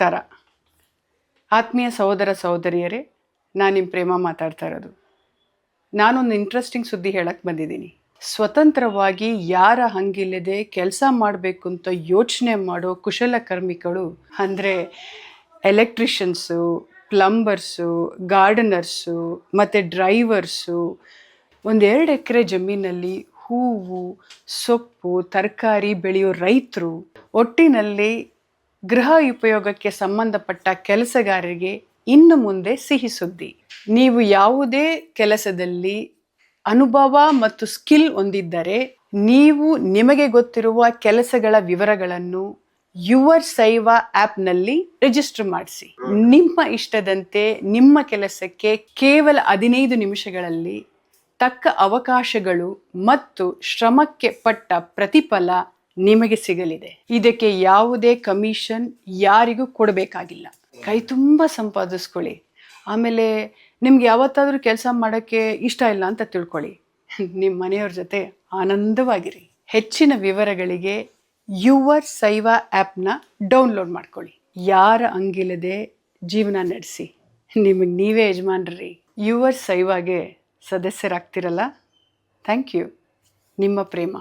ಥರ. ಆತ್ಮೀಯ ಸಹೋದರ ಸಹೋದರಿಯರೇ, ನಾನು ನಿಮ್ಮ ಪ್ರೇಮ ಮಾತಾಡ್ತಾ ಇರೋದು. ನಾನೊಂದು ಇಂಟ್ರೆಸ್ಟಿಂಗ್ ಸುದ್ದಿ ಹೇಳಕ್ಕೆ ಬಂದಿದ್ದೀನಿ. ಸ್ವತಂತ್ರವಾಗಿ ಯಾರ ಹಂಗಿಲ್ಲದೆ ಕೆಲಸ ಮಾಡಬೇಕು ಅಂತ ಯೋಚನೆ ಮಾಡೋ ಕುಶಲಕರ್ಮಿಗಳು ಅಂದರೆ ಎಲೆಕ್ಟ್ರಿಷಿಯನ್ಸು, ಪ್ಲಂಬರ್ಸು, ಗಾರ್ಡನರ್ಸು ಮತ್ತು ಡ್ರೈವರ್ಸು, 1-2 ಎಕರೆ ಜಮೀನಲ್ಲಿ ಹೂವು, ಸೊಪ್ಪು, ತರಕಾರಿ ಬೆಳೆಯೋ ರೈತರು, ಒಟ್ಟಿನಲ್ಲಿ ಗೃಹ ಉಪಯೋಗಕ್ಕೆ ಸಂಬಂಧಪಟ್ಟ ಕೆಲಸಗಾರರಿಗೆ ಇನ್ನು ಮುಂದೆ ಸಿಹಿ ಸುದ್ದಿ. ನೀವು ಯಾವುದೇ ಕೆಲಸದಲ್ಲಿ ಅನುಭವ ಮತ್ತು ಸ್ಕಿಲ್ ಹೊಂದಿದ್ದರೆ ನೀವು ನಿಮಗೆ ಗೊತ್ತಿರುವ ಕೆಲಸಗಳ ವಿವರಗಳನ್ನು ಯುವರ್ ಸೈವಾ ಆ್ಯಪ್ನಲ್ಲಿ ರಿಜಿಸ್ಟರ್ ಮಾಡಿಸಿ. ನಿಮ್ಮ ಇಷ್ಟದಂತೆ ನಿಮ್ಮ ಕೆಲಸಕ್ಕೆ ಕೇವಲ 15 ನಿಮಿಷಗಳಲ್ಲಿ ತಕ್ಕ ಅವಕಾಶಗಳು ಮತ್ತು ಶ್ರಮಕ್ಕೆ ಪಟ್ಟ ಪ್ರತಿಫಲ ನಿಮಗೆ ಸಿಗಲಿದೆ. ಇದಕ್ಕೆ ಯಾವುದೇ ಕಮಿಷನ್ ಯಾರಿಗೂ ಕೊಡಬೇಕಾಗಿಲ್ಲ. ಕೈ ತುಂಬ ಸಂಪಾದಿಸ್ಕೊಳ್ಳಿ. ಆಮೇಲೆ ನಿಮ್ಗೆ ಯಾವತ್ತಾದರೂ ಕೆಲಸ ಮಾಡೋಕ್ಕೆ ಇಷ್ಟ ಇಲ್ಲ ಅಂತ ತಿಳ್ಕೊಳ್ಳಿ, ನಿಮ್ಮ ಮನೆಯವ್ರ ಜೊತೆ ಆನಂದವಾಗಿರಿ. ಹೆಚ್ಚಿನ ವಿವರಗಳಿಗೆ ಯುವರ್ ಸೈವಾ ಆ್ಯಪ್ನ ಡೌನ್ಲೋಡ್ ಮಾಡ್ಕೊಳ್ಳಿ. ಯಾರ ಹಂಗಿಲ್ಲದೆ ಜೀವನ ನಡೆಸಿ, ನಿಮಗೆ ನೀವೇ ಯಜಮಾನ್ರಿ. ಯುವರ್ ಸೈವಾಗೆ ಸದಸ್ಯರಾಗ್ತಿರಲ್ಲ. Thank you. ನಿಮ್ಮ ಪ್ರೇಮ.